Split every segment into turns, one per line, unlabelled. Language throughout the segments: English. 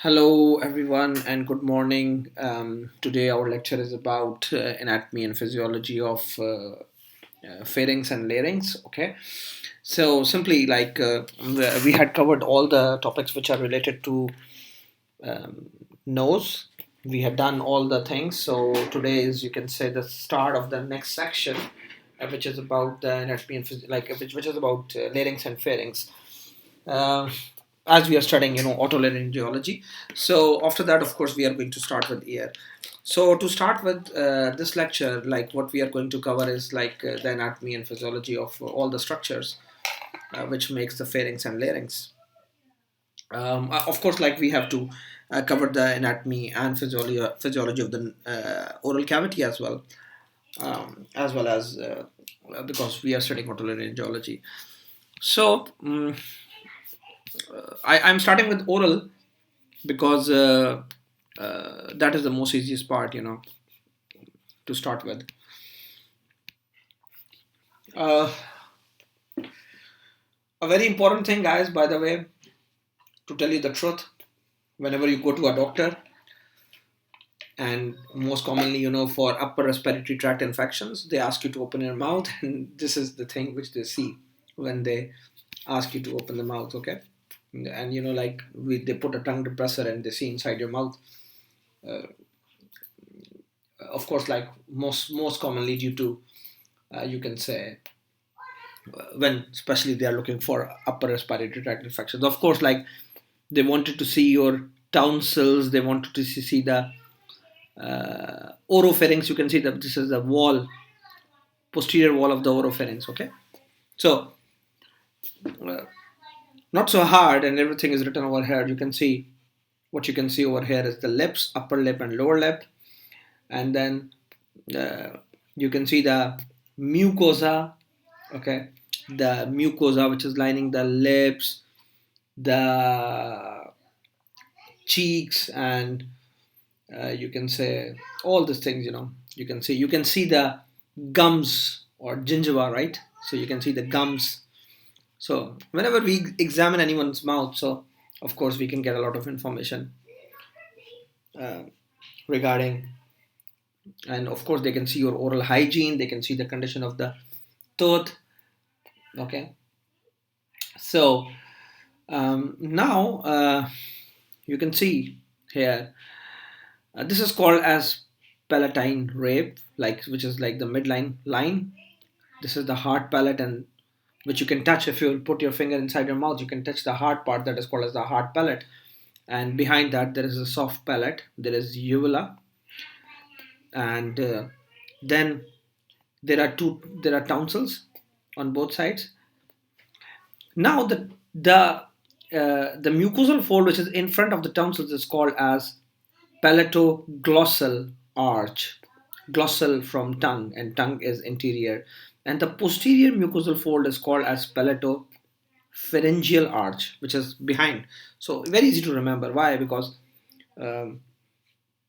Hello, everyone, and good morning. Today, our lecture is about anatomy and physiology of pharynx and larynx. Okay, so simply we had covered all the topics which are related to nose. We had done all the things. So today is, you can say, the start of the next section, which is about the anatomy and which is about larynx and pharynx. Uh, as we are studying, otolaryngology. So after that, of course, we are going to start with ear. So to start with this lecture, like what we are going to cover is the anatomy and physiology of all the structures which makes the pharynx and larynx. Of course, like we have to cover the anatomy and physiology of the oral cavity as well as because we are studying otolaryngology. So I'm starting with oral because that is the most easiest part, to start with. Uh, a very important thing, guys, by the way, to tell you the truth, whenever you go to a doctor, and most commonly, for upper respiratory tract infections, they ask you to open your mouth, and this is the thing which they see when they ask you to open the mouth, okay? And they put a tongue depressor and they see inside your mouth. Uh, of course, like most commonly due to you can say when especially they are looking for upper respiratory tract infections. Of course, like they wanted to see your tonsils, they wanted to see the oropharynx. You can see that this is the wall, posterior wall of the oropharynx. Okay, so uh, not so hard, and everything is written over here. You can see what you can see over here is the lips, upper lip and lower lip, and then you can see the mucosa. Okay, the mucosa which is lining the lips, the cheeks, and you can say all these things. You can see the gums or gingiva, right? So you can see the gums. So whenever we examine anyone's mouth, so of course we can get a lot of information uh, regarding, and of course they can see your oral hygiene, they can see the condition of the tooth. Okay, so now you can see here, this is called as palatine rape, like which is like the midline line. This is the hard palate, and which you can touch if you put your finger inside your mouth. You can touch the hard part, that is called as the hard palate. And behind that there is a soft palate. There is uvula, and then there are tonsils on both sides. Now the mucosal fold which is in front of the tonsils is called as palatoglossal arch. Glossal from tongue, and tongue is interior. And the posterior mucosal fold is called as palatopharyngeal arch, which is behind. So very easy to remember. Why? Because um,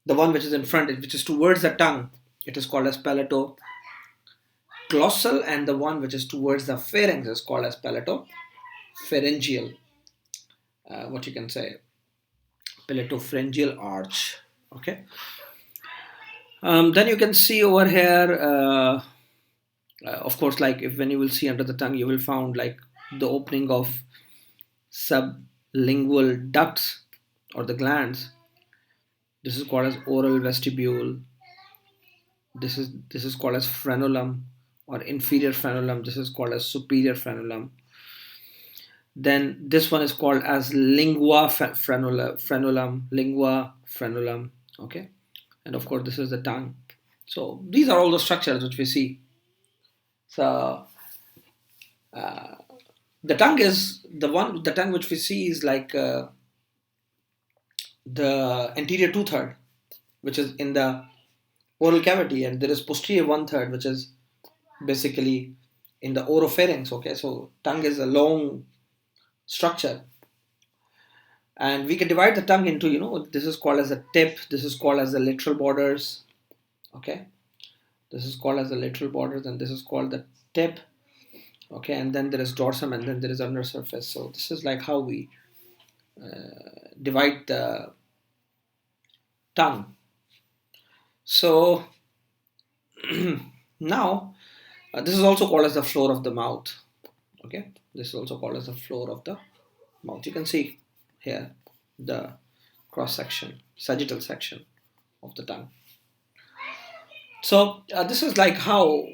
the one which is in front, which is towards the tongue, it is called as palatoglossal, and the one which is towards the pharynx is called as palatopharyngeal. What you can say, palatopharyngeal arch. Okay. Then you can see over here, of course, like if when you will see under the tongue, you will found like the opening of sublingual ducts or the glands. This is called as oral vestibule. This is called as frenulum or inferior frenulum. This is called as superior frenulum. Then this one is called as lingua frenulum. Okay, and of course this is the tongue. So these are all the structures which we see. So the tongue is the tongue which we see is like the anterior two-third, which is in the oral cavity, and there is posterior one-third, which is basically in the oropharynx. Okay, so tongue is a long structure, and we can divide the tongue into, this is called as a tip, this is called as the lateral borders. Okay, this is called as the lateral borders, and this is called the tip. Okay, and then there is dorsum, and then there is undersurface. So this is like how we divide the tongue. So now this is also called as the floor of the mouth. Okay, this is also called as the floor of the mouth. You can see here the cross section, sagittal section of the tongue. So this is like how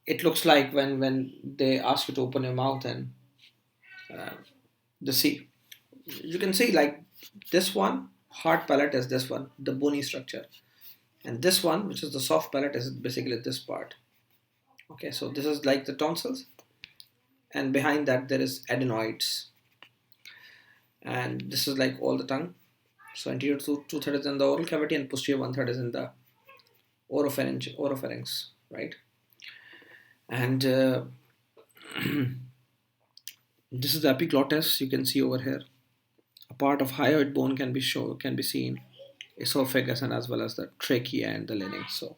it looks like when they ask you to open your mouth and the see. You can see like this one, hard palate is this one, the bony structure, and this one, which is the soft palate, is basically this part. Okay, so this is like the tonsils, and behind that there is adenoids, and this is like all the tongue. So anterior two-thirds is in the oral cavity, and posterior one-third is in the oropharynx, right? And this is the epiglottis. You can see over here. A part of hyoid bone can be seen, esophagus, and as well as the trachea and the larynx. So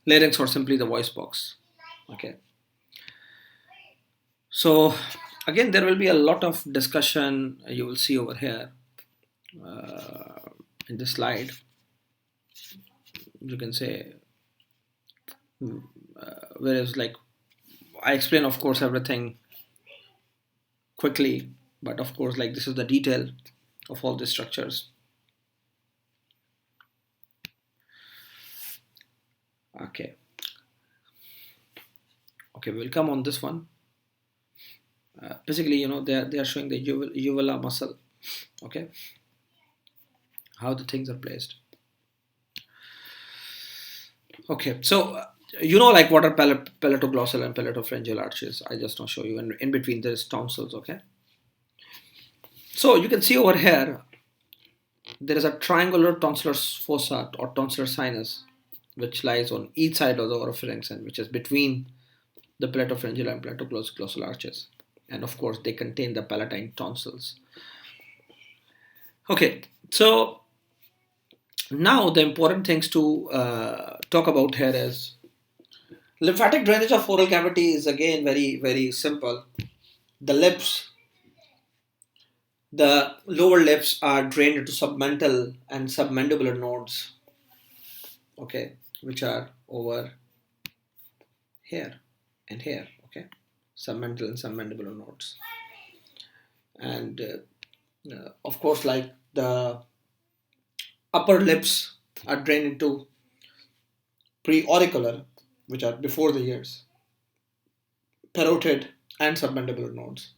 larynx, or simply the voice box. Okay. So again, there will be a lot of discussion you will see over here in this slide. You can say, whereas like I explain, of course, everything quickly, but of course, like this is the detail of all the structures. Okay, we'll come on this one. Basically, they are showing the uvula muscle. Okay, how the things are placed. Okay, so like what are palatoglossal and palatopharyngeal arches. I just want to show you, and in between there is tonsils. Okay, so you can see over here there is a triangular tonsillar fossa or tonsillar sinus, which lies on each side of the oropharynx and which is between the palatopharyngeal and palatoglossal arches, and of course they contain the palatine tonsils. Okay, so now the important things to talk about here is lymphatic drainage of oral cavity is again very simple. The lips, the lower lips are drained into submental and submandibular nodes, okay, which are over here and here, okay, submental and submandibular nodes. And of course, like the upper lips are drained into preauricular, which are before the ears, parotid and submandibular nodes,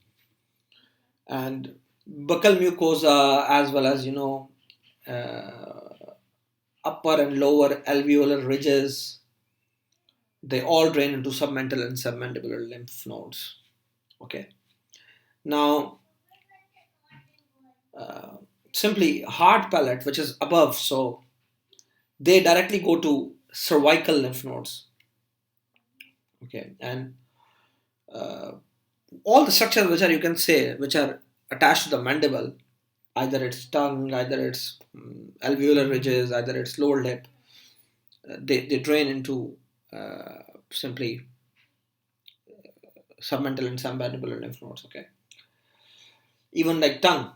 and buccal mucosa, as well as upper and lower alveolar ridges, they all drain into submental and submandibular lymph nodes. Okay, now simply hard palate, which is above, so they directly go to cervical lymph nodes. Okay, and all the structures which are attached to the mandible, either it's tongue, either it's alveolar ridges, either it's lower lip, they drain into simply submental and submandibular lymph nodes. Okay, even like tongue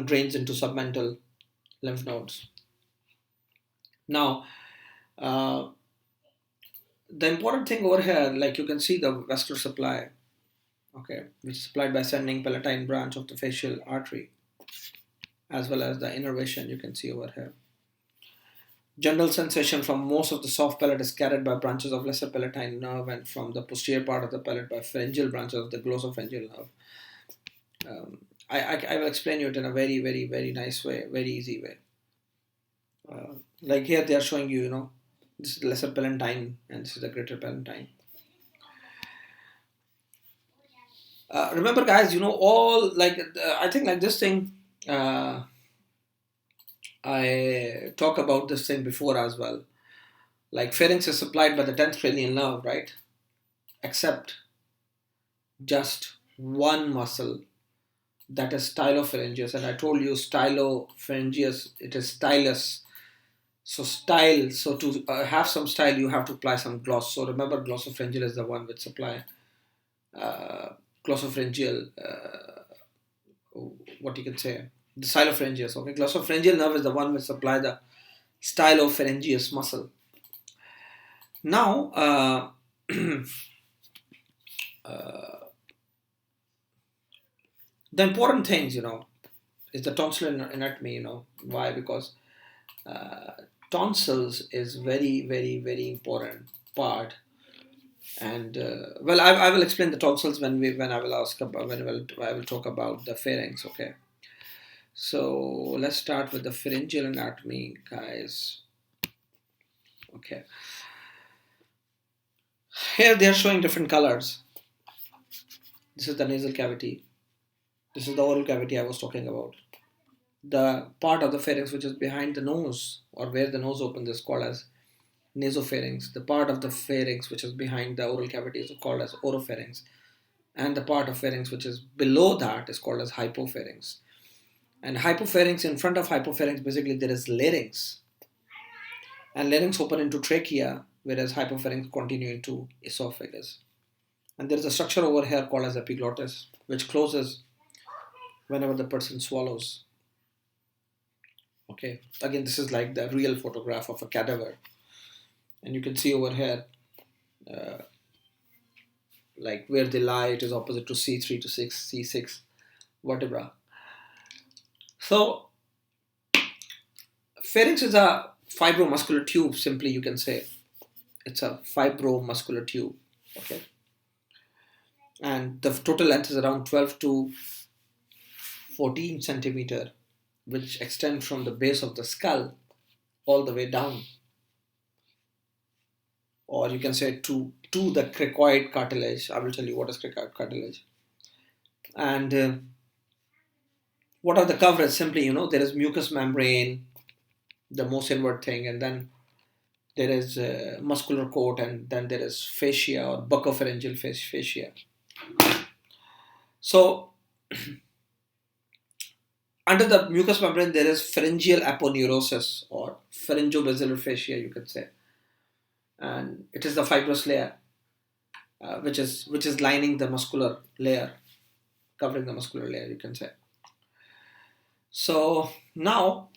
drains into submental lymph nodes. Now the important thing over here, like you can see the vascular supply, okay, which is supplied by ascending palatine branch of the facial artery, as well as the innervation you can see over here. General sensation from most of the soft palate is carried by branches of lesser palatine nerve, and from the posterior part of the palate by pharyngeal branches of the glossopharyngeal nerve. I will explain you it in a very nice way, very easy way. Like here they are showing you, this is the lesser palatine and this is the greater palatine. Remember guys, all like I think like this thing, I talk about this thing before as well. Like pharynx is supplied by the 10th cranial nerve, right? Except just one muscle, that is stylopharyngeus, and I told you stylopharyngeus, it is stylus. So to have some style, you have to apply some gloss. So remember, glossopharyngeal is the one which supply glossopharyngeal, what you can say, the stylopharyngeus. Okay, glossopharyngeal nerve is the one which supply the stylopharyngeus muscle. Now, the important things, is the tonsillar anatomy. Why? Because tonsils is very, very, very important part. And well, I will explain the tonsils when I will ask about I will talk about the pharynx. Okay. So let's start with the pharyngeal anatomy, guys. Okay. Here they are showing different colors. This is the nasal cavity. This is the oral cavity I was talking about. The part of the pharynx which is behind the nose, or where the nose opens, is called as nasopharynx. The part of the pharynx which is behind the oral cavity is called as oropharynx. And the part of pharynx which is below that is called as hypopharynx. And hypopharynx, in front of hypopharynx, basically there is larynx. And larynx open into trachea, whereas hypopharynx continue into esophagus. And there is a structure over here called as epiglottis, which closes whenever the person swallows. Okay, again, this is like the real photograph of a cadaver. And you can see over here, like where they lie, it is opposite to C3 to C6 vertebra. So, pharynx is a fibromuscular tube, simply you can say. It's a fibromuscular tube, okay? And the total length is around 12 to 14 centimeter, which extend from the base of the skull all the way down. Or you can say to the cricoid cartilage. I will tell you what is cricoid cartilage. And what are the coverage? Simply, there is mucous membrane, the most inward thing, and then there is muscular coat, and then there is fascia or buccopharyngeal fascia. So, under the mucous membrane, there is pharyngeal aponeurosis or pharyngobasilar fascia, you can say. And it is the fibrous layer, which is lining the muscular layer, covering the muscular layer, you can say. So now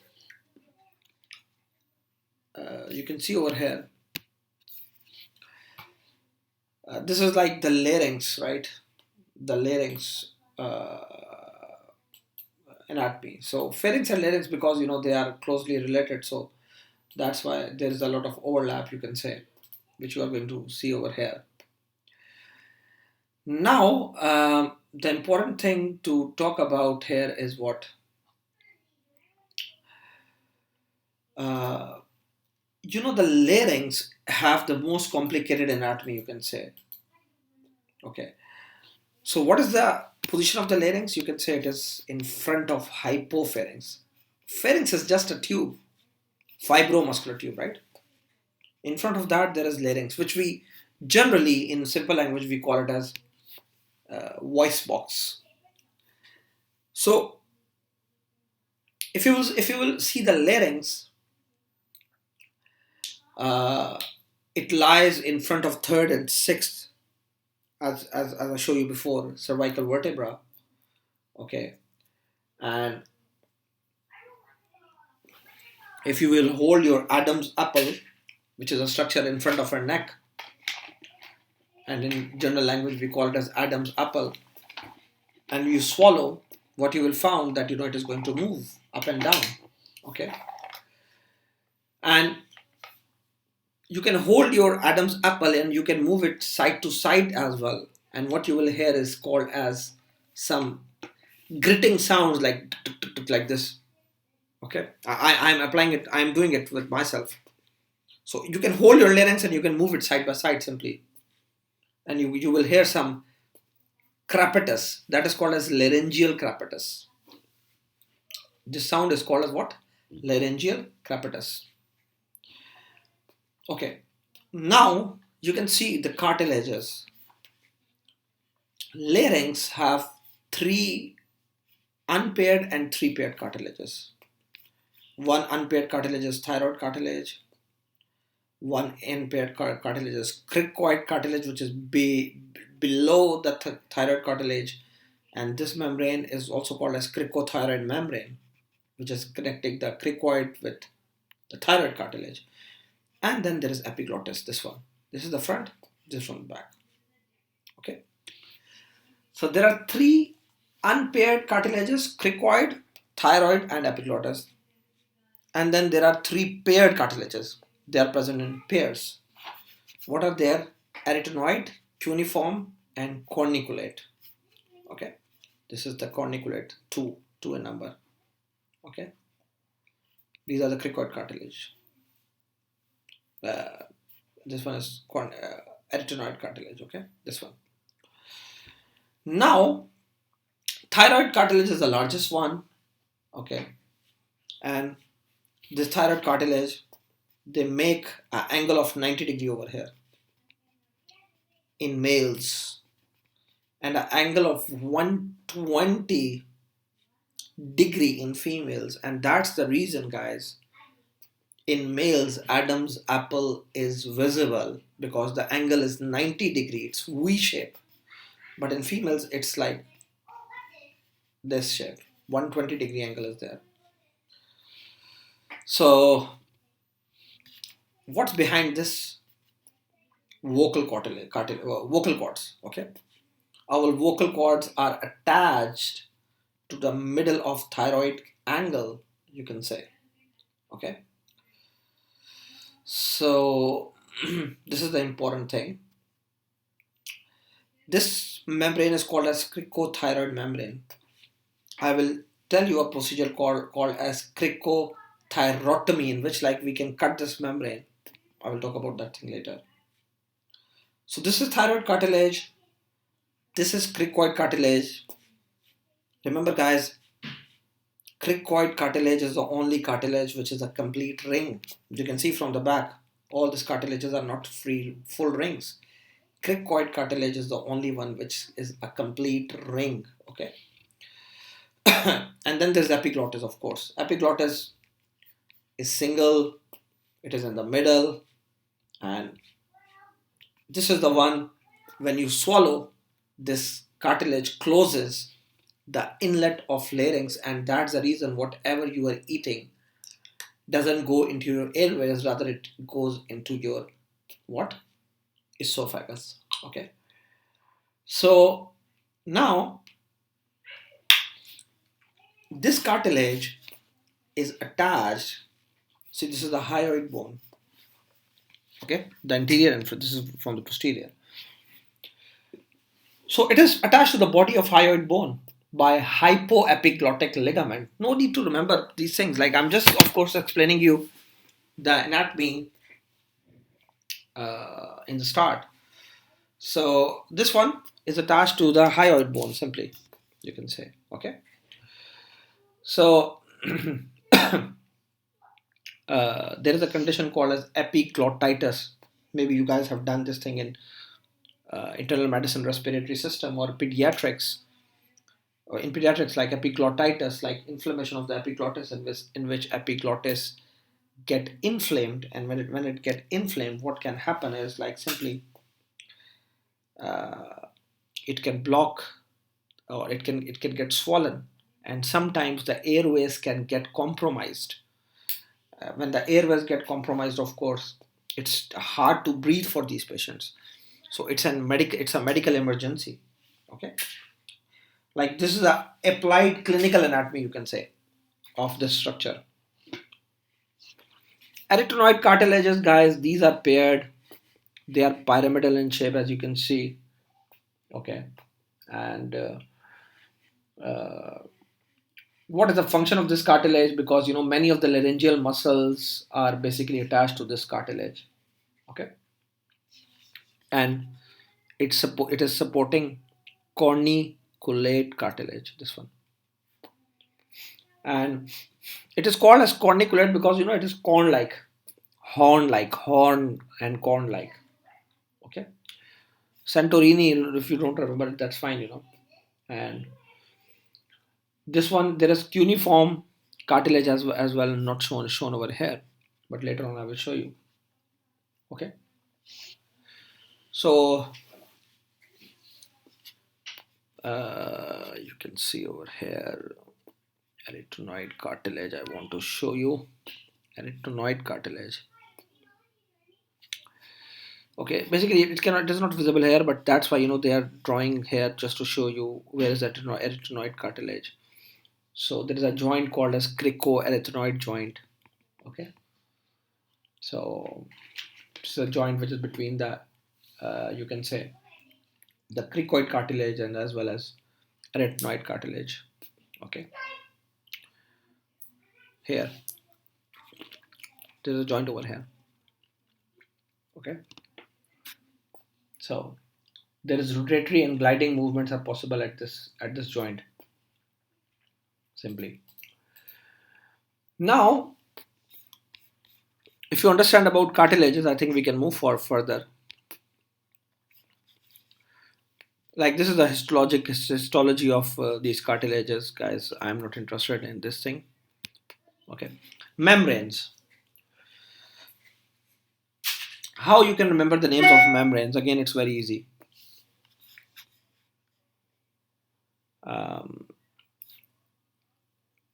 you can see over here, this is like the larynx, right? The larynx anatomy. So pharynx and larynx, because they are closely related, so that's why there is a lot of overlap, you can say, which you are going to see over here. Now, the important thing to talk about here is what? The larynx have the most complicated anatomy, you can say. Okay. So what is the position of the larynx? You can say it is in front of hypopharynx. Pharynx is just a tube, fibromuscular tube, right? In front of that, there is larynx, which we generally, in simple language, we call it as voice box. So, if you will see the larynx, it lies in front of third and sixth, as I showed you before, cervical vertebra. Okay, and if you will hold your Adam's apple, which is a structure in front of her neck, and in general language we call it as Adam's apple, and you swallow, what you will find that it is going to move up and down. Okay, and you can hold your Adam's apple and you can move it side to side as well, and what you will hear is called as some gritting sounds, like this. Okay, I'm applying it, I'm doing it with myself. So you can hold your larynx and you can move it side by side simply, and you will hear some crepitus, that is called as laryngeal crepitus. This sound is called as what? Laryngeal crepitus. Okay, now you can see the cartilages. Larynx have 3 unpaired and 3 paired cartilages. One unpaired cartilage is thyroid cartilage. One impaired cartilage is cricoid cartilage, which is below the thyroid cartilage, and this membrane is also called as cricothyroid membrane. which is connecting the cricoid with the thyroid cartilage. And then there is epiglottis, this one. This is the front, this one back. Okay. So there are three unpaired cartilages: cricoid, thyroid, and epiglottis. And then there are three paired cartilages. They are present in pairs. What are there? Arytenoid, cuneiform, and corniculate. Okay. This is the corniculate, two in number. Okay. These are the cricoid cartilage. This one is arytenoid cartilage. Okay. This one. Now, thyroid cartilage is the largest one. Okay. And this thyroid cartilage, they make an angle of 90 degree over here in males and an angle of 120 degree in females. And that's the reason, guys, in males Adam's apple is visible, because the angle is 90 degree, it's V shape. But in females it's like this shape, 120 degree angle is there. So what's behind this? Vocal cords. Okay, our vocal cords are attached to the middle of thyroid angle, you can say. Okay, so this is the important thing. This membrane is called as cricothyroid membrane. I will tell you a procedure called as cricothyrotomy, in which like we can cut this membrane. I will talk about that thing later. So this is thyroid cartilage. This is cricoid cartilage. Remember, guys, cricoid cartilage is the only cartilage which is a complete ring. You can see from the back, all these cartilages are not full rings. Cricoid cartilage is the only one which is a complete ring. Okay. And then there's epiglottis, of course. Epiglottis is single, it is in the middle, and this is the one when you swallow, this cartilage closes the inlet of larynx, and that's the reason whatever you are eating doesn't go into your airways, rather it goes into your what? Esophagus. Okay. So now this cartilage is attached. See, this is the hyoid bone. Okay, the anterior and this is from the posterior. So it is attached to the body of hyoid bone by hypoepiglottic ligament. No need to remember these things. Like, I'm just, of course, explaining you the anatomy in the start. So this one is attached to the hyoid bone, simply, you can say. Okay. So there is a condition called as epiglottitis. Maybe you guys have done this thing in internal medicine, respiratory system, or pediatrics. Or in pediatrics, like epiglottitis, like inflammation of the epiglottis, in which epiglottis get inflamed, and when it get inflamed, what can happen is, like, simply it can block, or it can get swollen, and sometimes the airways can get compromised. When the airways get compromised, of course, it's hard to breathe for these patients. So it's a medical emergency. Okay, like, this is a applied clinical anatomy, you can say, of this structure. Arytenoid cartilages, guys, these are paired. They are pyramidal in shape, as you can see. Okay, and what is the function of this cartilage? Because, you know, many of the laryngeal muscles are basically attached to this cartilage. Okay, and it is supporting corniculate cartilage, this one. And it is called as corniculate because, you know, it is corn-like, horn and corn-like. Okay, Santorini, if you don't remember it, that's fine, you know. And this one, there is cuneiform cartilage as well, not shown over here, but later on I will show you. Okay, so you can see over here. Arytenoid cartilage. I want to show you arytenoid cartilage. Okay, basically it is not visible here, but that's why they are drawing here just to show you where is arytenoid cartilage. So there is a joint called as cricoarytenoid joint. Okay, so it's a joint which is between the you can say the cricoid cartilage and as well as arytenoid cartilage. Okay, here there is a joint over here. Okay, so there is rotatory and gliding movements are possible at this joint. Simply. Now, if you understand about cartilages, I think we can move further. Like this is the histology of these cartilages, guys. I'm not interested in this thing. Okay, membranes. How you can remember the names of membranes? Again, it's very easy.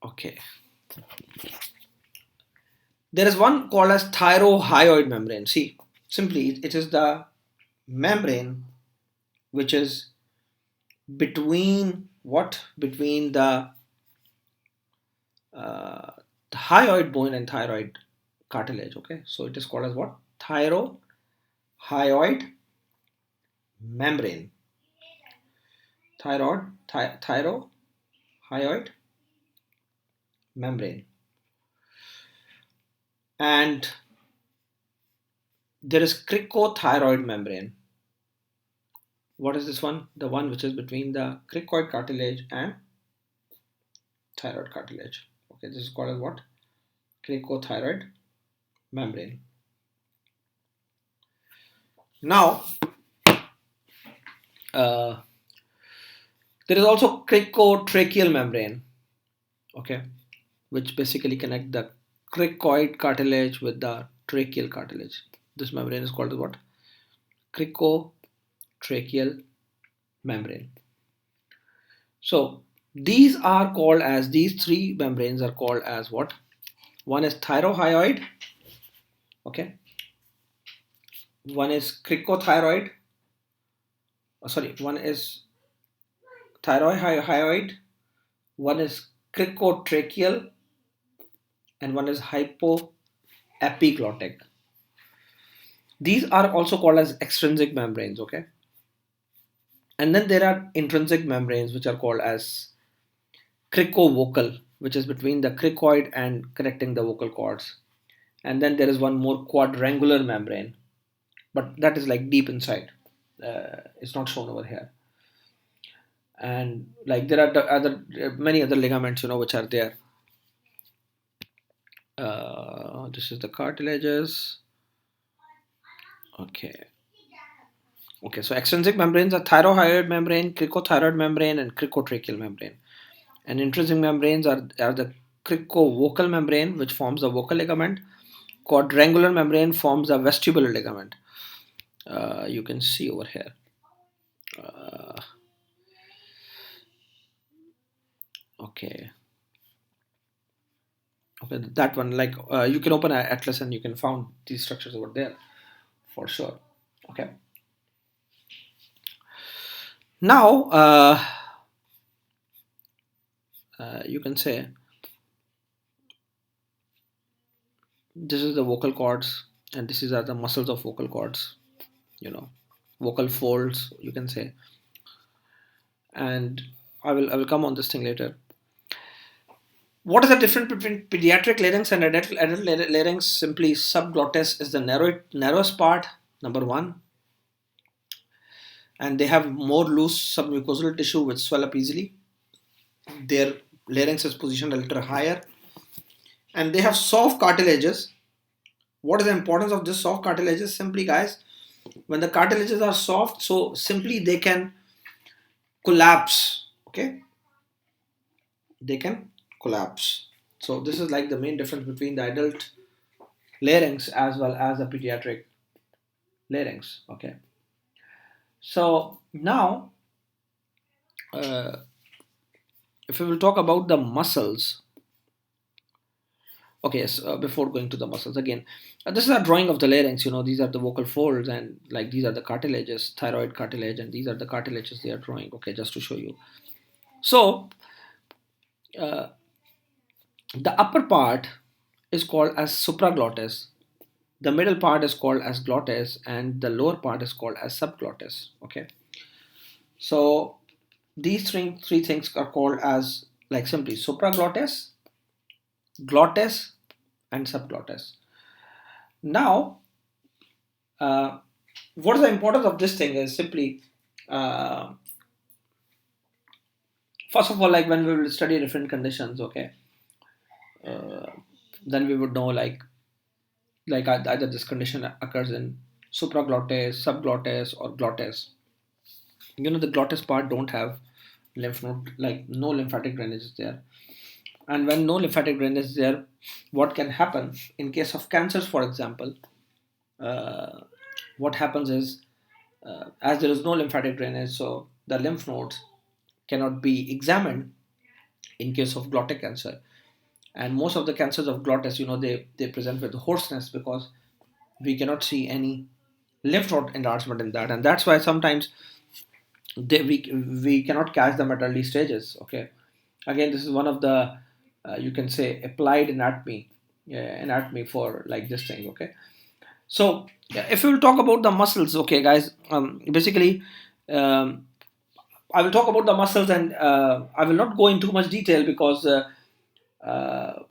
Okay. There is one called as thyrohyoid membrane. See, simply it is the membrane which is between what? Between the hyoid bone and thyroid cartilage. Okay, so it is called as what? Thyrohyoid membrane. Thyrohyoid membrane. And there is cricothyroid membrane. What is this one? The one which is between the cricoid cartilage and thyroid cartilage. Okay, this is called as what? Cricothyroid membrane. Now, there is also cricotracheal membrane. Okay, which basically connect the cricoid cartilage with the tracheal cartilage. This membrane is called as what? Cricotracheal membrane. So these three membranes are called as what? One is thyrohyoid. Okay. One is cricothyroid. One is thyrohyoid. One is cricotracheal. And one is hypoepiglottic. These are also called as extrinsic membranes. Okay. And then there are intrinsic membranes which are called as cricovocal, which is between the cricoid and connecting the vocal cords. And then there is one more quadrangular membrane, but that is like deep inside. It's not shown over here. And like there are many other ligaments, which are there. This is the cartilages. Okay. Okay, so extrinsic membranes are thyrohyoid membrane, cricothyroid membrane, and cricotracheal membrane. And intrinsic membranes are the cricovocal membrane, which forms the vocal ligament. Quadrangular membrane forms the vestibular ligament. You can see over here. Okay, that one, like you can open an atlas and you can find these structures over there for sure. Okay. Now you can say this is the vocal cords and this is the muscles of vocal cords, vocal folds, you can say. And I will come on this thing later. What is the difference between pediatric larynx and adult larynx? Simply, subglottis is the narrowest part, number one, and they have more loose submucosal tissue which swell up easily. Their larynx is positioned a little higher, and they have soft cartilages. What is the importance of this soft cartilages? Simply, guys, when the cartilages are soft, so simply they can collapse. Okay, they can collapse. So this is like the main difference between the adult larynx as well as the pediatric larynx. Okay, so now if we will talk about the muscles, okay, yes, before going to the muscles again, this is a drawing of the larynx. These are the vocal folds, and like these are the cartilages, thyroid cartilage, and these are the cartilages they are drawing. Okay, just to show you. So uh, the upper part is called as supraglottis, the middle part is called as glottis, and the lower part is called as subglottis. Okay, so these three things are called as, like, simply supraglottis, glottis, and subglottis. Now, what is the importance of this thing is simply, uh, first of all, like when we will study different conditions, okay, uh, then we would know, like either this condition occurs in supraglottis, subglottis, or glottis. The glottis part don't have lymph node, like no lymphatic drainage is there. And when no lymphatic drainage is there, what can happen in case of cancers, for example, uh, what happens is, as there is no lymphatic drainage, so the lymph nodes cannot be examined in case of glottic cancer. And most of the cancers of glottis, they present with hoarseness because we cannot see any lymph node enlargement in that, and that's why sometimes we cannot catch them at early stages. Okay, again, this is one of the, you can say, applied anatomy, anatomy for like this thing. Okay, so yeah, if we will talk about the muscles, okay, guys, basically, um, I will talk about the muscles, and I will not go into much detail because, uh,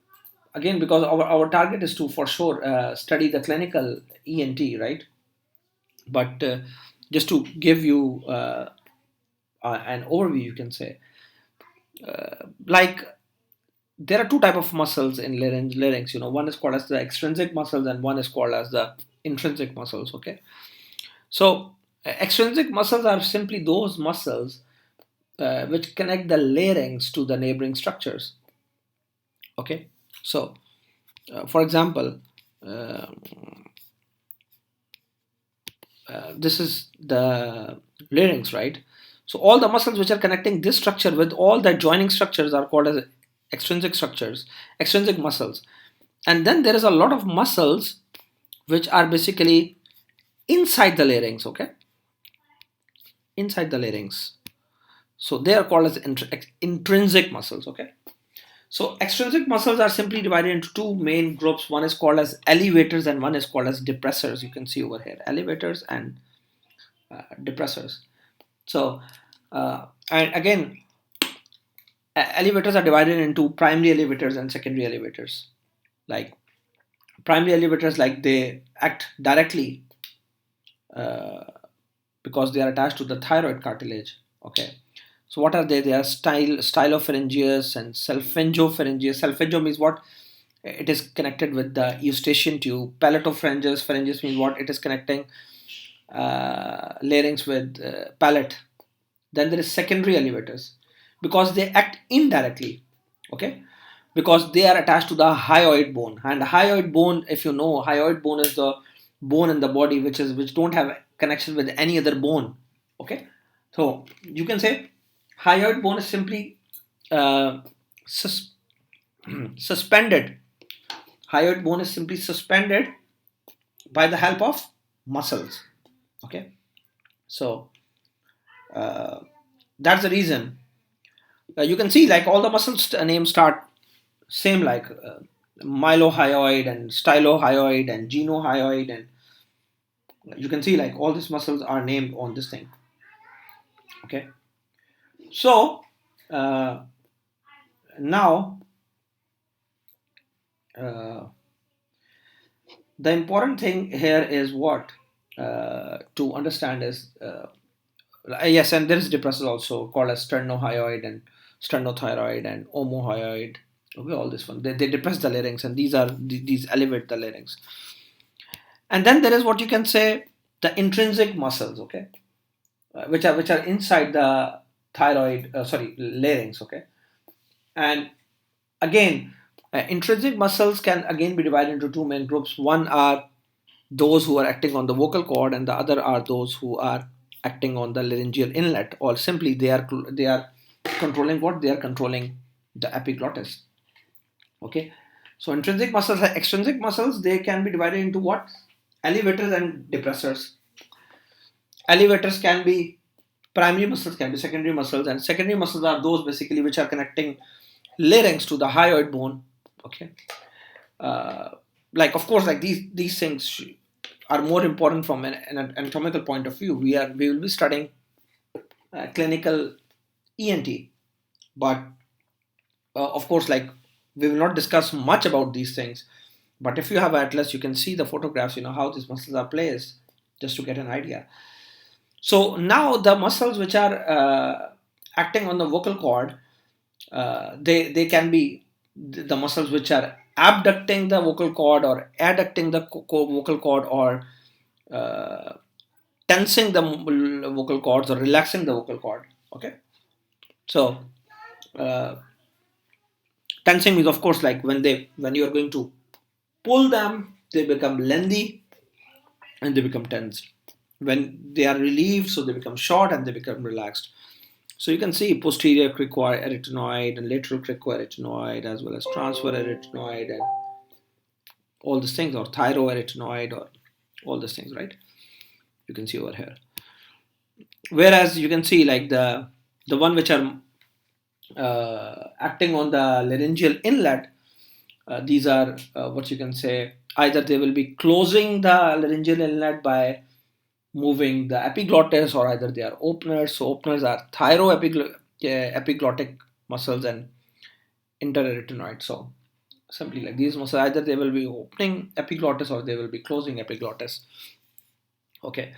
again, because our target is to, for sure, study the clinical ENT, right? But just to give you an overview, you can say, like, there are two type of muscles in larynx. One is called as the extrinsic muscles, and one is called as the intrinsic muscles. Okay, so extrinsic muscles are simply those muscles which connect the larynx to the neighboring structures. Okay, so for example, uh, this is the larynx, right? So all the muscles which are connecting this structure with all the joining structures are called as extrinsic structures, extrinsic muscles. And then there is a lot of muscles which are basically inside the larynx. Okay, inside the larynx. So they are called as intrinsic muscles. Okay, so extrinsic muscles are simply divided into two main groups. One is called as elevators, and one is called as depressors. You can see over here, elevators and depressors. So, and again, elevators are divided into primary elevators and secondary elevators. Like, primary elevators, like, they act directly uh, because they are attached to the thyroid cartilage. Okay, so what are they? They are stylopharyngeus and solfengopharyngeus. Solfengio means what? It is connected with the eustachian tube. Palatopharyngeus, pharyngeus means what? It is connecting larynx with palate. Then there is secondary elevators because they act indirectly. Okay, because they are attached to the hyoid bone, and hyoid bone, if you know, hyoid bone is the bone in the body which don't have connection with any other bone. Okay, so you can say hyoid bone is simply uh, sus- suspended. Hyoid bone is simply suspended by the help of muscles. Okay, so uh, that's the reason. You can see, like, all the muscles names start same, like mylohyoid and stylohyoid and genohyoid, and you can see, like, all these muscles are named on this thing. Okay, so uh, now uh, the important thing here is what to understand is, yes, and there is depressors also called as sternohyoid and sternothyroid and omohyoid. Okay, all this one, they depress the larynx, and these elevate the larynx. And then there is what you can say the intrinsic muscles. Okay, which are inside the thyroid, sorry, larynx. Okay, and again, intrinsic muscles can again be divided into two main groups. One are those who are acting on the vocal cord, and the other are those who are acting on the laryngeal inlet, or simply they are controlling what? They are controlling the epiglottis. Okay, so intrinsic muscles are extrinsic muscles. They can be divided into what? Elevators and depressors. Elevators can be primary muscles, can be secondary muscles, and secondary muscles are those basically which are connecting larynx to the hyoid bone. Okay, uh, like of course, like these things are more important from an anatomical point of view. We will be studying clinical ENT, but of course, like we will not discuss much about these things. But if you have atlas, you can see the photographs. You know how these muscles are placed, just to get an idea. So now the muscles which are acting on the vocal cord, they can be the muscles which are abducting the vocal cord or adducting the vocal cord, or uh, tensing the vocal cords or relaxing the vocal cord. Okay, so uh, tensing means of course like when you are going to pull them, they become lengthy and they become tense. When they are relieved, so they become short and they become relaxed. So you can see posterior cricoarytenoid and lateral cricoarytenoid, as well as transverse arytenoid and all these things, or thyroarytenoid, or all these things, right? You can see over here. Whereas you can see like the one which are acting on the laryngeal inlet, these are what you can say, either they will be closing the laryngeal inlet by moving the epiglottis, or either they are openers. So openers are thyroepiglottic muscles and interarytenoid. So simply like these muscles, either they will be opening epiglottis or they will be closing epiglottis. Okay,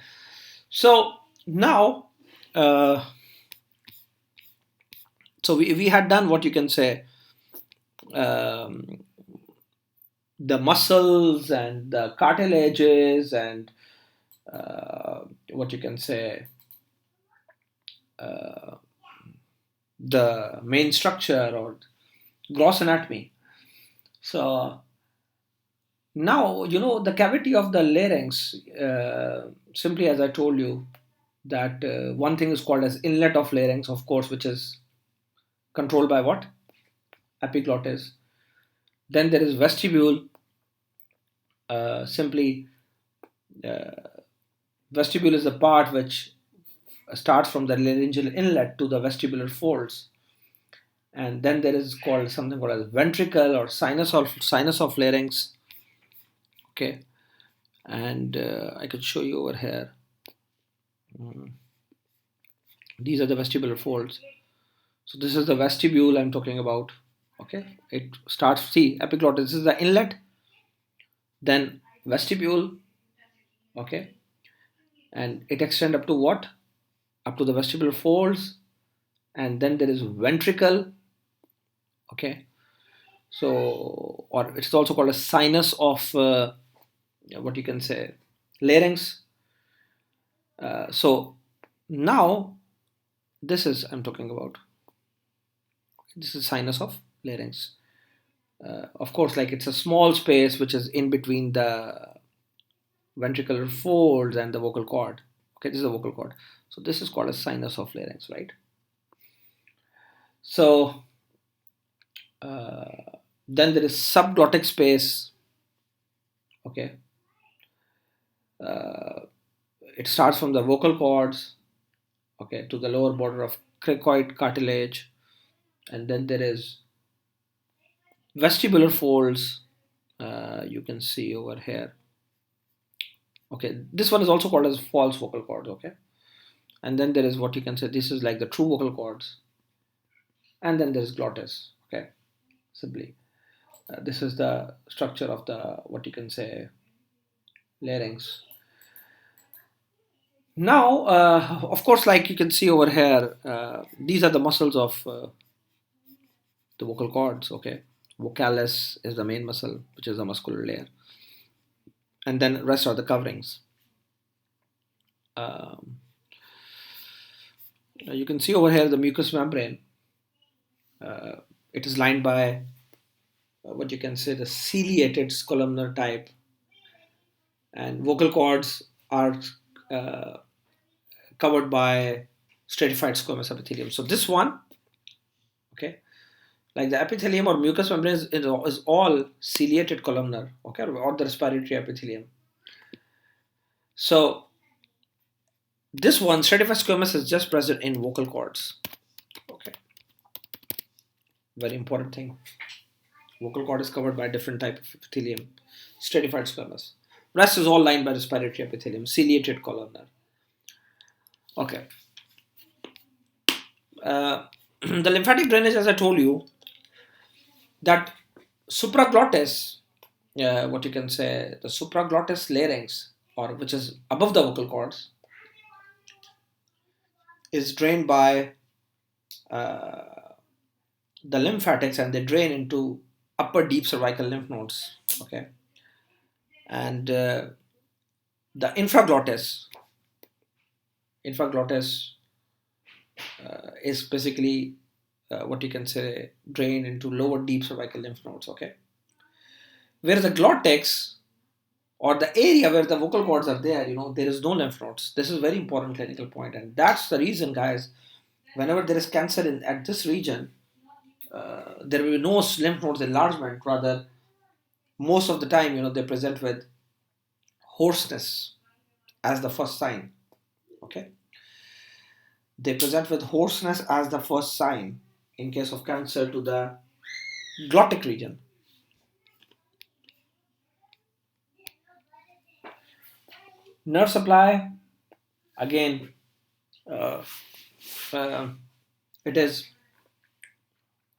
so now so we had done what you can say, um, the muscles and the cartilages and what you can say, uh, the main structure or gross anatomy. So now you know the cavity of the larynx, simply as I told you, that one thing is called as inlet of larynx, of course, which is controlled by what? Epiglottis. Then there is vestibule. Simply, vestibule is the part which starts from the laryngeal inlet to the vestibular folds. And then there is called something called as ventricle or sinus of larynx. Okay, and I could show you over here. These are the vestibular folds. So this is the vestibule I'm talking about. Okay, it starts, see, epiglottis, this is the inlet, then vestibule. Okay, and it extends up to what? Up to the vestibular folds, and then there is ventricle. Okay, so, or it's also called a sinus of what you can say, larynx. So now this is I'm talking about, this is sinus of larynx. Of course, like it's a small space which is in between the ventricular folds and the vocal cord. Okay, this is the vocal cord. So this is called a sinus of larynx, right? So then there is subglottic space. Okay, it starts from the vocal cords, okay, to the lower border of cricoid cartilage, and then there is vestibular folds. You can see over here. Okay, this one is also called as false vocal cords. Okay, and then there is what you can say, this is like the true vocal cords, and then there is glottis. Okay, simply this is the structure of the what you can say larynx. Now, of course, like you can see over here, these are the muscles of the vocal cords. Okay, vocalis is the main muscle, which is the muscular layer, and then rest are the coverings. Um, you can see over here the mucous membrane. It is lined by what you can say the ciliated columnar type, and vocal cords are uh, covered by stratified squamous epithelium. So this one Like the epithelium or mucous membrane is all ciliated columnar, okay, or the respiratory epithelium. So this one, stratified squamous, is just present in vocal cords. Okay, very important thing. Vocal cord is covered by a different type of epithelium, stratified squamous. Rest is all lined by respiratory epithelium, ciliated columnar. Okay. The lymphatic drainage, as I told you, that supraglottis, what you can say, the supraglottis larynx, or which is above the vocal cords, is drained by uh, the lymphatics, and they drain into upper deep cervical lymph nodes. Okay, and the infraglottis is basically what you can say drain into lower deep cervical lymph nodes. Okay, where the glottis, or the area where the vocal cords are there, there is no lymph nodes. This is a very important clinical point, and that's the reason, guys, whenever there is cancer at this region, there will be no lymph nodes enlargement. Rather, most of the time, they present with hoarseness as the first sign. Okay, they present with hoarseness as the first sign in case of cancer to the glottic region. Nerve supply, again, uh, uh, it is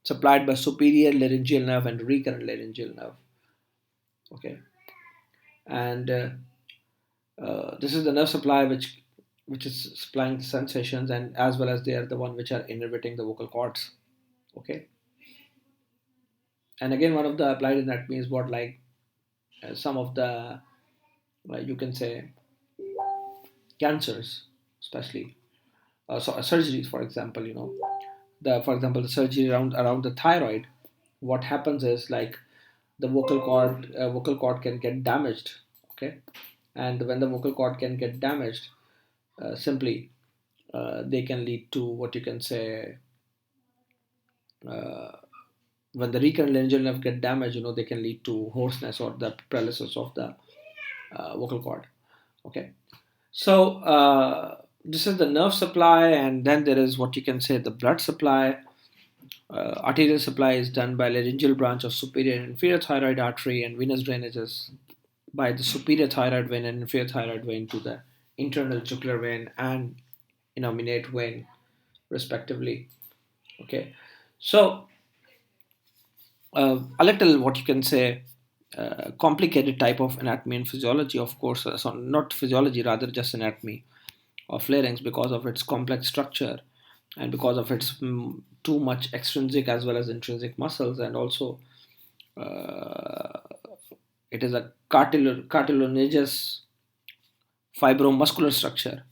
supplied by superior laryngeal nerve and recurrent laryngeal nerve. Okay, and this is the nerve supply which is supplying the sensations, and as well as they are the one which are innervating the vocal cords. Okay, and again, one of the applied anatomy is what, like some of the you can say cancers, especially surgeries, for example, the surgery around the thyroid. What happens is, like, the vocal cord can get damaged. Okay, and when the vocal cord can get damaged, simply they can lead to what you can say, uh, when the recurrent laryngeal nerve get damaged, they can lead to hoarseness or the paralysis of the vocal cord. Okay, so this is the nerve supply, and then there is what you can say the blood supply. Arterial supply is done by laryngeal branch of superior and inferior thyroid artery, and venous drainages by the superior thyroid vein and inferior thyroid vein to the internal jugular vein and innominate vein, respectively. Okay, so a little what you can say complicated type of anatomy and physiology, of course, so not physiology, rather just anatomy of larynx, because of its complex structure and because of its too much extrinsic as well as intrinsic muscles, and also uh, it is a cartilaginous fibromuscular structure.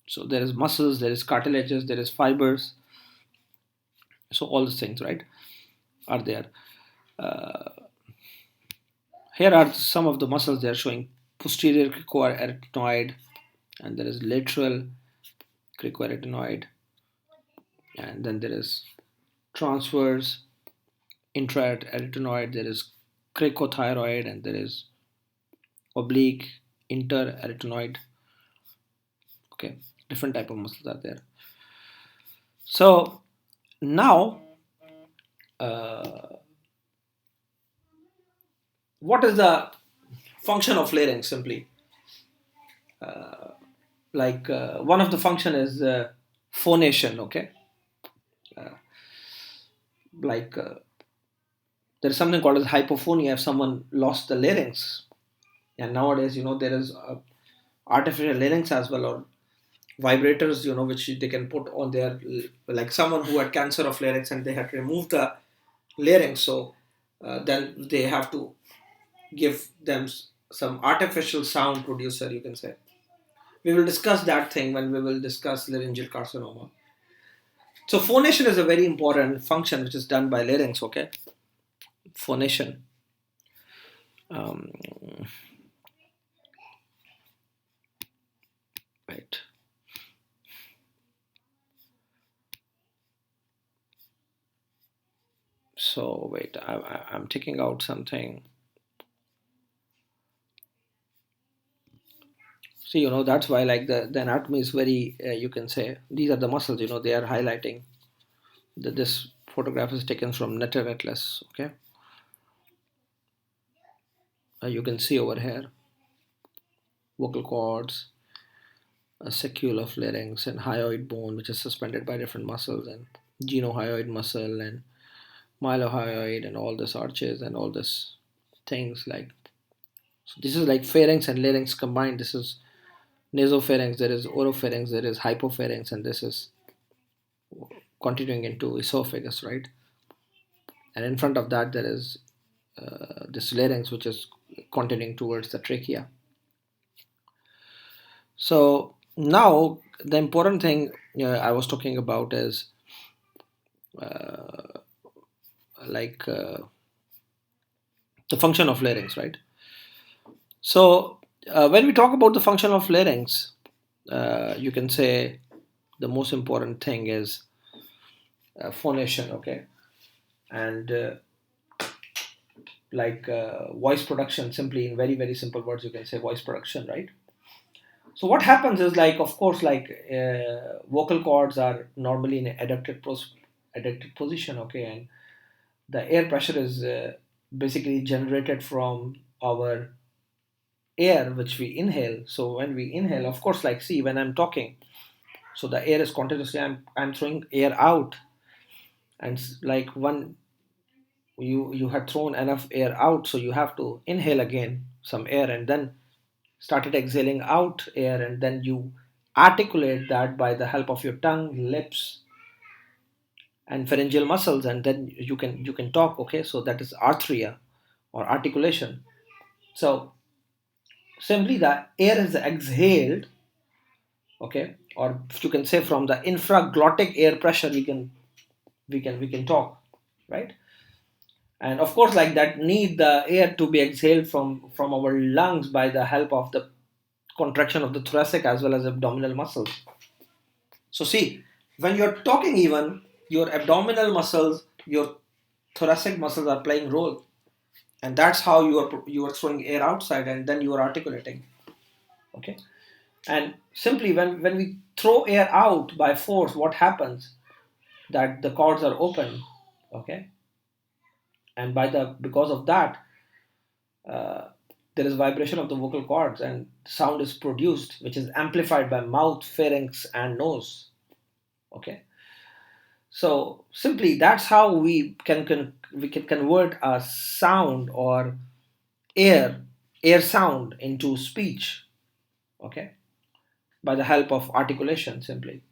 So there is muscles, there is cartilages, there is fibers. So all these things, right, are there. Uh, Here are some of the muscles they are showing: posterior cricoarytenoid, and there is lateral cricoarytenoid, and then there is transverse intra-arytenoid, there is cricothyroid, and there is oblique inter-arytenoid. Okay, different type of muscles are there. So now, uh, what is the function of larynx? Simply, like one of the function is phonation. Okay, like there is something called as hypophonia if someone lost the larynx, and nowadays there is artificial larynx as well, or vibrators, which they can put on their, like someone who had cancer of larynx and they had removed the larynx, so then they have to give them some artificial sound producer, you can say. We will discuss that thing when we will discuss laryngeal carcinoma. So phonation is a very important function which is done by larynx. Okay, phonation. um, right. So wait, I'm taking out something. See, that's why like the anatomy is very, you can say, these are the muscles, they are highlighting. This photograph is taken from Native Atlas, okay? You can see over here, vocal cords, a saccule of larynx and hyoid bone, which is suspended by different muscles, and genohyoid muscle and mylohyoid and all this arches and all this things like. So this is like pharynx and larynx combined. This is nasopharynx, there is oropharynx, there is hypopharynx, and this is continuing into esophagus, right? And in front of that there is this larynx, which is continuing towards the trachea. So now the important thing I was talking about is like the function of larynx, right? So when we talk about the function of larynx, you can say the most important thing is phonation, okay? And voice production, simply in very, very simple words, you can say voice production, right? So what happens is, like, of course, like vocal cords are normally in an adducted position, okay? And the air pressure is basically generated from our air which we inhale. So when we inhale, of course, like, see, when I'm talking, so the air is continuously, I'm throwing air out, and like when you had thrown enough air out, so you have to inhale again some air and then started exhaling out air, and then you articulate that by the help of your tongue, lips, and pharyngeal muscles, and then you can talk, okay? So that is arthria or articulation. So simply the air is exhaled, okay, or you can say from the infraglottic air pressure we can talk, right? And of course, like, that need the air to be exhaled from our lungs by the help of the contraction of the thoracic as well as abdominal muscles. So see, when you're talking, even your abdominal muscles, your thoracic muscles are playing role, and that's how you are throwing air outside, and then you are articulating, okay? And simply when we throw air out by force, what happens, that the cords are open, okay? And because of that, uh, there is vibration of the vocal cords and sound is produced, which is amplified by mouth, pharynx, and nose, okay? So simply that's how we can convert a sound or air air sound into speech, okay, by the help of articulation, simply.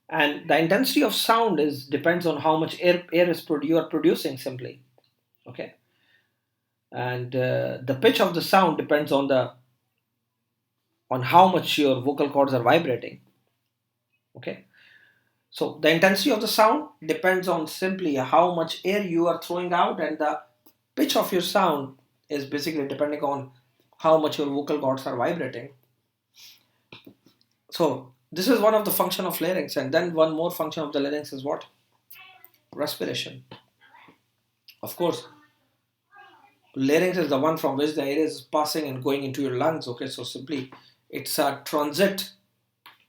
And the intensity of sound is depends on how much air you are producing, simply, okay. And the pitch of the sound depends on how much your vocal cords are vibrating, okay. So the intensity of the sound depends on simply how much air you are throwing out, and the pitch of your sound is basically depending on how much your vocal cords are vibrating. So this is one of the function of larynx, and then one more function of the larynx is what? Respiration. Of course, larynx is the one from which the air is passing and going into your lungs, okay? So simply it's a transit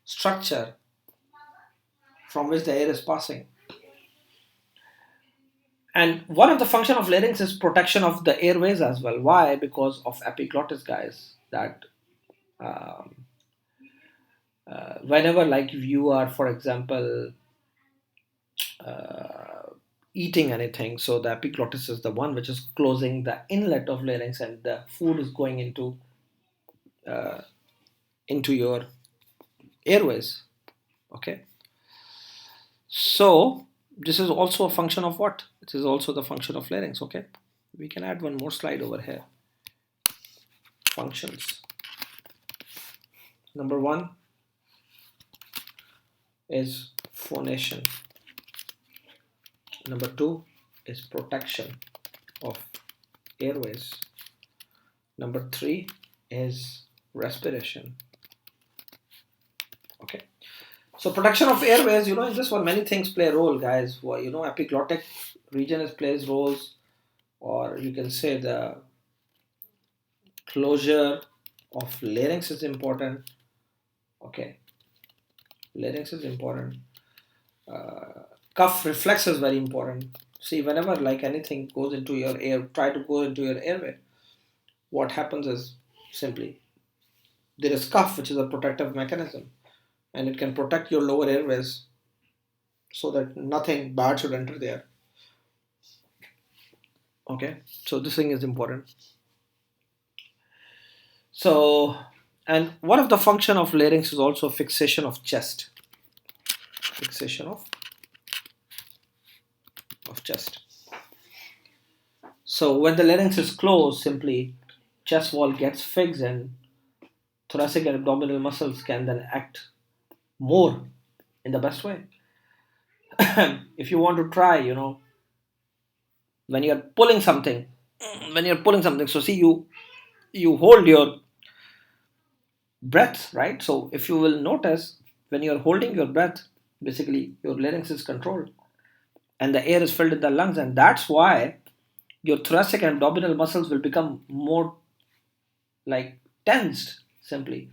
structure from which the air is passing. And one of the function of larynx is protection of the airways as well. Why? Because of epiglottis, guys. That um, whenever, like, if you are, for example, uh, eating anything, so the epiglottis is the one which is closing the inlet of larynx, and the food is going uh, into your airways, okay. So this is also a function of what? It is also the function of larynx, okay. We can add one more slide over here. Functions. Number one is phonation. Number two is protection of airways. Number three is respiration. Okay. So protection of airways, in this one many things play a role, guys. Epiglottic region is plays roles, or you can say the closure of larynx is important. Okay, larynx is important. Cuff reflex is very important. See, whenever like anything goes into your air, try to go into your airway, what happens is simply there is cuff, which is a protective mechanism, and it can protect your lower airways so that nothing bad should enter there. Okay, so this thing is important. So, and one of the function of larynx is also fixation of chest. Fixation of chest. So when the larynx is closed, simply chest wall gets fixed and thoracic and abdominal muscles can then act more in the best way. If you want to try, when you're pulling something, so see, you hold your breath, right? So if you will notice, when you're holding your breath, basically your larynx is controlled and the air is filled in the lungs, and that's why your thoracic and abdominal muscles will become more like tensed simply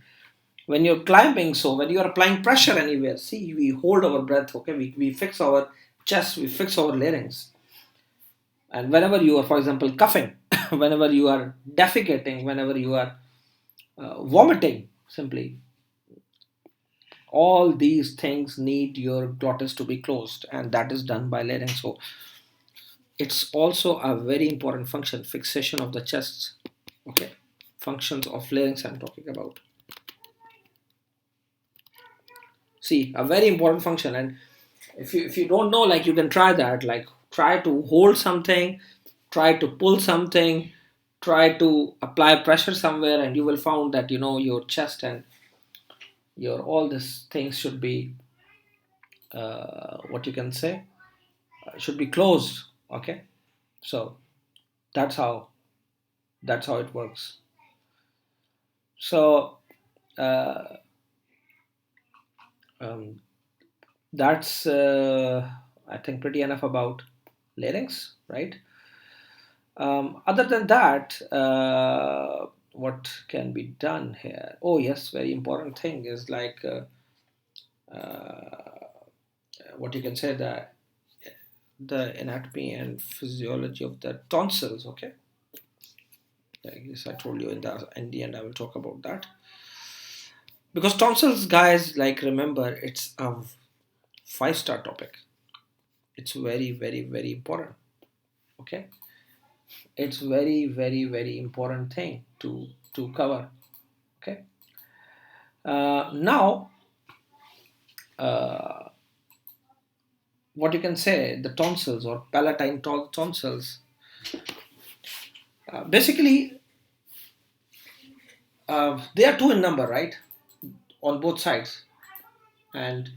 when you're climbing. So when you're applying pressure anywhere, see, we hold our breath. Okay, we fix our chest, we fix our larynx. And whenever you are, for example, coughing, whenever you are defecating, whenever you are vomiting, simply all these things need your glottis to be closed, and that is done by larynx. So it's also a very important function, fixation of the chest. Okay, functions of larynx I'm talking about. See, a very important function. And if you don't know, like, you can try that, like try to hold something, try to pull something, try to apply pressure somewhere, and you will find that your chest and your all these things should be what you can say should be closed. Okay, so that's how it works. So uh, um, that's I think pretty enough about larynx, right? Other than that, what can be done here? Oh yes, very important thing is like what you can say, the anatomy and physiology of the tonsils. Okay, I guess I told you in the end I will talk about that, because tonsils, guys, like, remember, it's a 5-star topic. It's very, very, very important. Okay, it's very, very, very important thing to cover. Okay, now what you can say, the tonsils or palatine tonsils, basically they are two in number, right, on both sides. And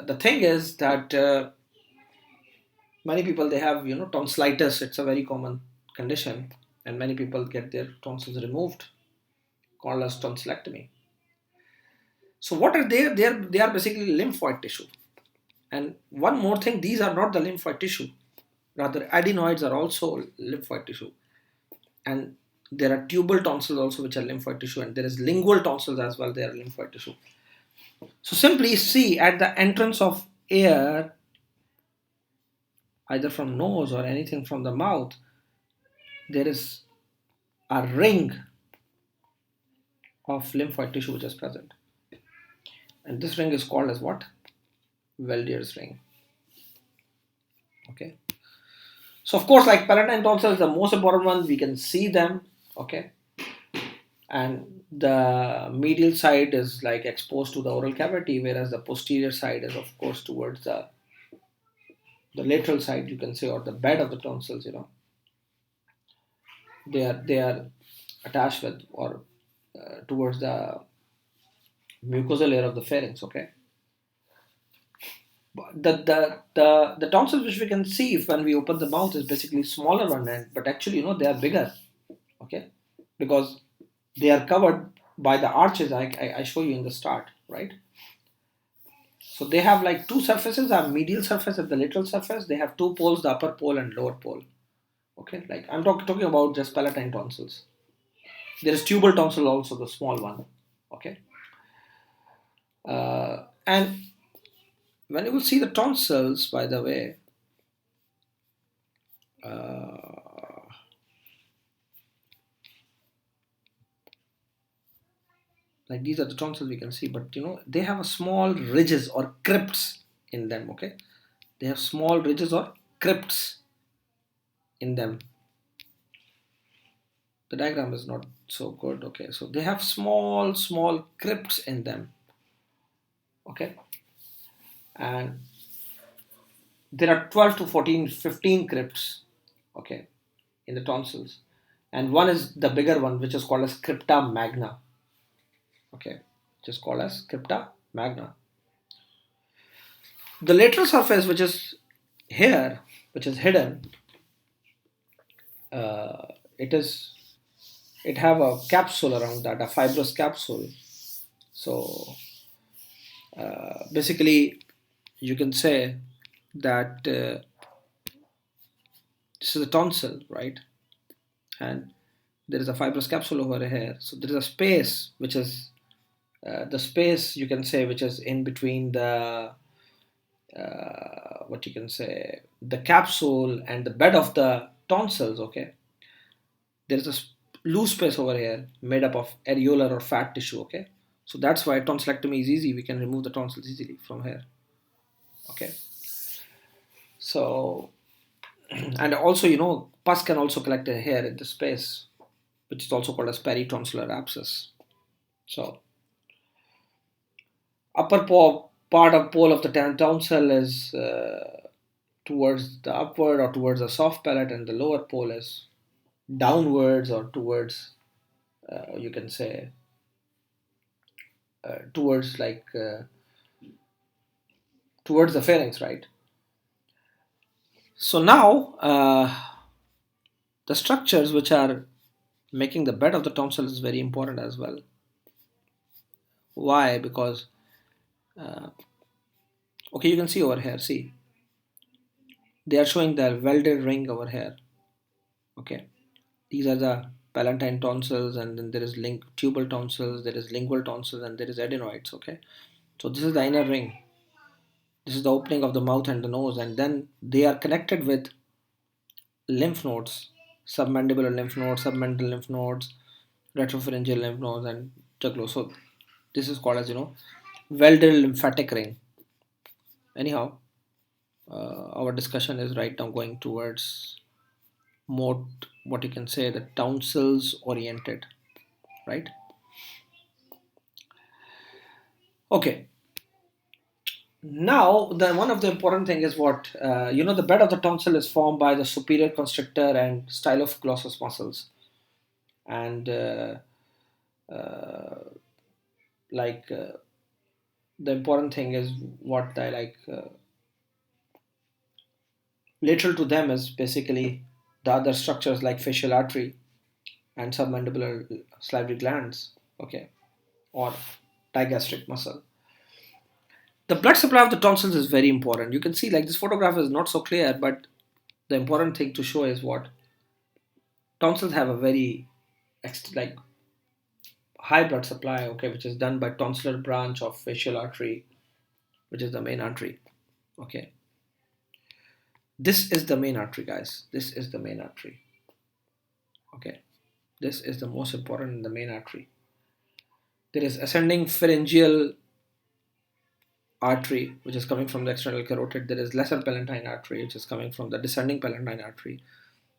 the thing is that many people, they have tonsillitis. It's a very common condition, and many people get their tonsils removed, called as tonsillectomy. So what are they are basically lymphoid tissue. And one more thing, these are not the lymphoid tissue, rather adenoids are also lymphoid tissue. And there are tubal tonsils also, which are lymphoid tissue, and there is lingual tonsils as well, they are lymphoid tissue. So simply see, at the entrance of air, either from nose or anything from the mouth, there is a ring of lymphoid tissue which is present. And this ring is called as what? Veldier's ring. Okay. So of course, like, palatine tonsils is the most important one. We can see them. Okay. And the medial side is like exposed to the oral cavity, whereas the posterior side is of course towards the lateral side, you can say, or the bed of the tonsils. They are attached with, or towards the mucosal layer of the pharynx. Okay. The tonsils which we can see when we open the mouth is basically smaller one, but actually they are bigger. Okay, because they are covered by the arches I show you in the start, right? So they have like two surfaces, a medial surface and the lateral surface. They have two poles, the upper pole and lower pole. Okay, like I'm talking about just palatine tonsils. There is tubal tonsil also, the small one. Okay, and when you will see the tonsils, by the way, like these are the tonsils we can see, but they have a small ridges or crypts in them. Okay, they have small ridges or crypts in them. The diagram is not so good. Okay, so they have small crypts in them. Okay, and there are 12 to 14 15 crypts, okay, in the tonsils, and one is the bigger one, which is called as crypta magna. Okay, just called as crypta magna. The lateral surface, which is here, which is hidden, it have a capsule around that, a fibrous capsule. So basically you can say that this is a tonsil, right? And there is a fibrous capsule over here. So there is a space, which is the space, you can say, which is in between the what you can say, the capsule and the bed of the tonsils. Okay, there is a loose space over here made up of areolar or fat tissue. Okay, so that's why tonsillectomy is easy. We can remove the tonsils easily from here. Okay, so and also pus can also collect here in the space, which is also called as peritonsillar abscess. So upper part of pole of the tonsil is towards the upward or towards the soft palate, and the lower pole is downwards or towards you can say towards like towards the pharynx, right? So now the structures which are making the bed of the tonsil is very important as well. Why? Because okay, you can see over here, see, they are showing the welded ring over here. Okay, these are the palatine tonsils, and then there is tubal tonsils, there is lingual tonsils, and there is adenoids. Okay, so this is the inner ring, this is the opening of the mouth and the nose, and then they are connected with lymph nodes, submandibular lymph nodes, submental lymph nodes, retropharyngeal lymph nodes, and jugular. So this is called as welded lymphatic ring. Anyhow, our discussion is right now going towards more, what you can say, the tonsils oriented, right? Okay, now the one of the important thing is what the bed of the tonsil is formed by the superior constrictor and stylopglossus muscles, and uh, like the important thing is what I like lateral to them is basically the other structures like facial artery and submandibular salivary glands, okay, or digastric muscle. The blood supply of the tonsils is very important. You can see like this photograph is not so clear, but the important thing to show is what tonsils have a very like high blood supply, okay, which is done by tonsillar branch of facial artery, which is the main artery. Okay, this is the main artery, guys. This is the main artery. Okay, this is the most important in the main artery. There is ascending pharyngeal artery, which is coming from the external carotid. There is lesser palatine artery, which is coming from the descending palatine artery.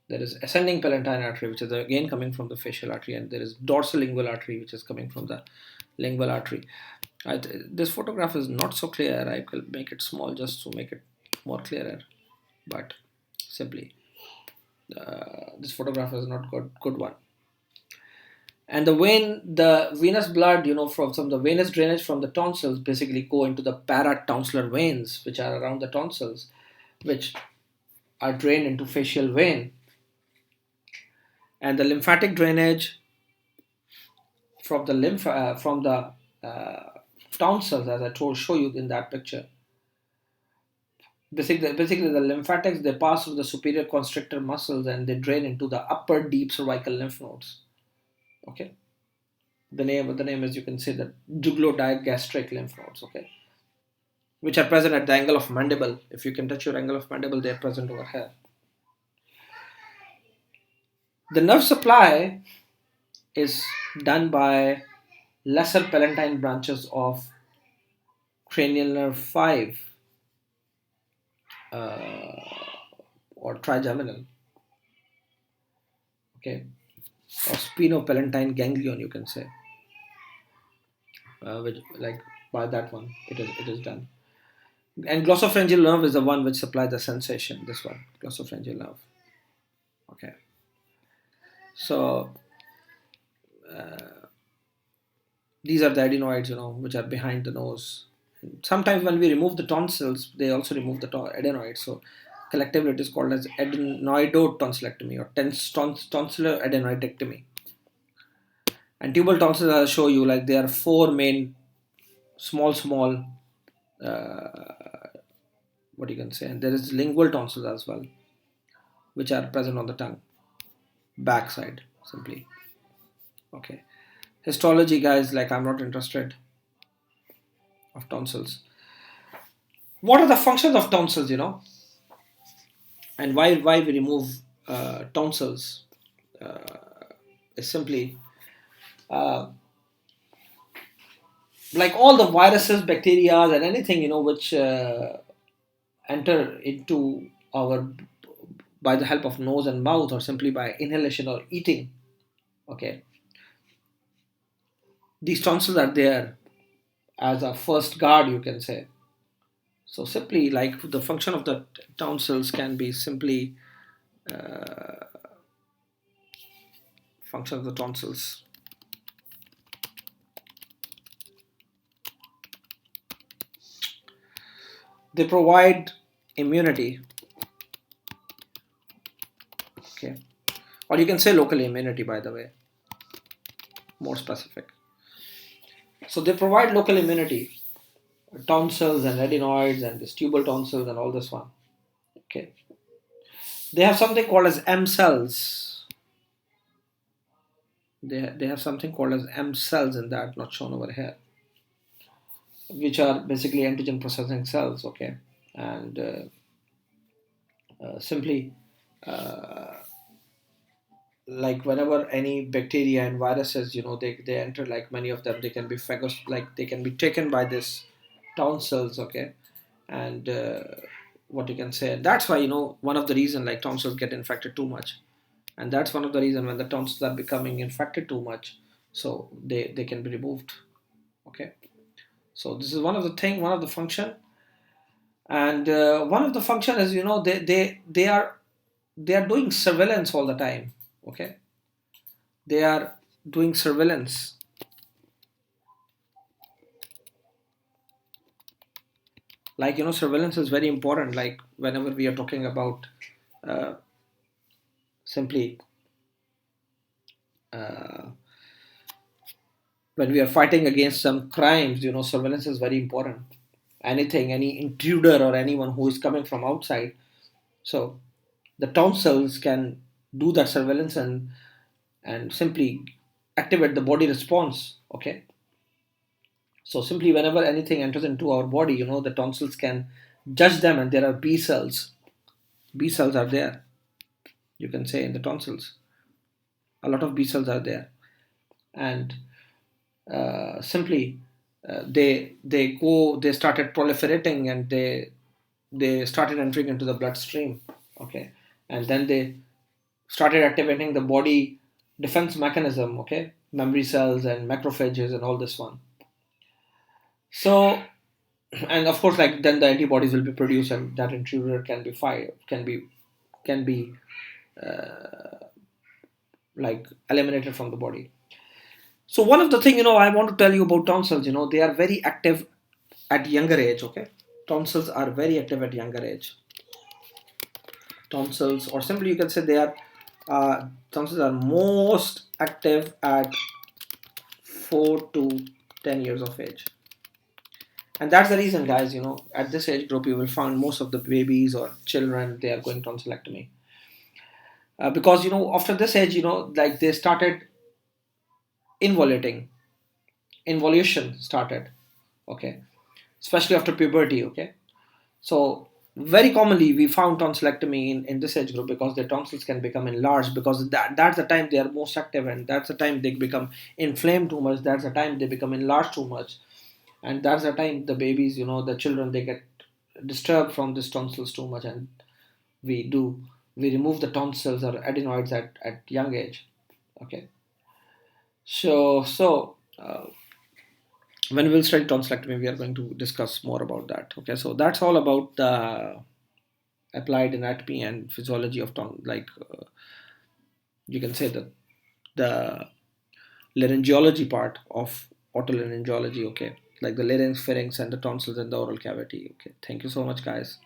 There is ascending palatine artery, which is again coming from the facial artery, and there is dorsal lingual artery, which is coming from the lingual artery. This photograph is not so clear. I will make it small just to make it more clearer, but simply this photograph is not good one. And the venous blood, from the venous drainage from the tonsils basically go into the paratonsillar veins, which are around the tonsils, which are drained into facial vein. And the lymphatic drainage from the tonsils, as I show you in that picture. Basically, the lymphatics, they pass through the superior constrictor muscles and they drain into the upper deep cervical lymph nodes. Okay, the name is, you can say, the jugulogastric lymph nodes. Okay, which are present at the angle of mandible. If you can touch your angle of mandible, they are present over here. The nerve supply is done by lesser palatine branches of cranial nerve 5 or trigeminal, okay, or spinopalatine ganglion, you can say, which, like, by that one it is done. And glossopharyngeal nerve is the one which supplies the sensation. This one, glossopharyngeal nerve. Okay, so these are the adenoids, which are behind the nose. And sometimes when we remove the tonsils, they also remove the adenoids. So collectively, it is called as adenoidal tonsillectomy or tonsillar adenoidectomy. And tubal tonsils, I'll show you, like, there are 4 main small what you can say, and there is lingual tonsils as well, which are present on the tongue back side simply. Okay, histology, guys, like, I'm not interested of tonsils. What are the functions of tonsils, and why we remove tonsils? Is simply like all the viruses, bacteria, and anything which enter into our by the help of nose and mouth, or simply by inhalation or eating. Okay, these tonsils are there as a first guard, you can say. So simply, like, the function of the tonsils can be simply function of the tonsils. They provide immunity. Okay, or you can say local immunity, by the way, more specific. So they provide local immunity, tonsils and adenoids and this tubal tonsils and all this one. Okay, they have something called as M cells. They have something called as M cells in that, not shown over here, which are basically antigen processing cells. Okay, and simply like, whenever any bacteria and viruses, they enter, like, many of them, they can be they can be taken by this tonsils. Okay, and what you can say, that's why, one of the reason, like, tonsils get infected too much, and that's one of the reason when the tonsils are becoming infected too much, so they can be removed. Okay, so this is one of the function. And one of the function is, they are doing surveillance all the time. Okay, they are doing surveillance. Like, surveillance is very important, like, whenever we are talking about simply when we are fighting against some crimes, surveillance is very important. Any intruder or anyone who is coming from outside, so the tonsils can do that surveillance and simply activate the body response. Okay, so simply, whenever anything enters into our body, the tonsils can judge them, and there are B cells. B cells are there, you can say, in the tonsils. A lot of B cells are there, and simply they started proliferating, and they started entering into the bloodstream. Okay, and then they started activating the body defense mechanism. Okay, memory cells and macrophages and all this one. So, and of course, like, then the antibodies will be produced, and that intruder can be fired, can be like, eliminated from the body. So one of the thing, I want to tell you about tonsils, they are very active at younger age. Okay, tonsils are very active at younger age. Tonsils, or simply you can say, tonsils are most active at 4 to 10 years of age. And that's the reason, guys, at this age group you will find most of the babies or children, they are going tonsillectomy. Because after this age, like they started involuting, involution started, okay, especially after puberty, okay. So very commonly we found tonsillectomy in this age group because their tonsils can become enlarged, because that's the time they are most active, and that's the time they become inflamed too much, that's the time they become enlarged too much, and that's the time the babies, the children, they get disturbed from this tonsils too much, and we we remove the tonsils or adenoids at young age, okay. So when we'll study tonsillectomy, we are going to discuss more about that, okay. So that's all about the applied anatomy and physiology of tongue, like you can say that the laryngeology part of otolaryngology, okay, like the larynx, pharynx, and the tonsils and the oral cavity, okay. Thank you so much, guys.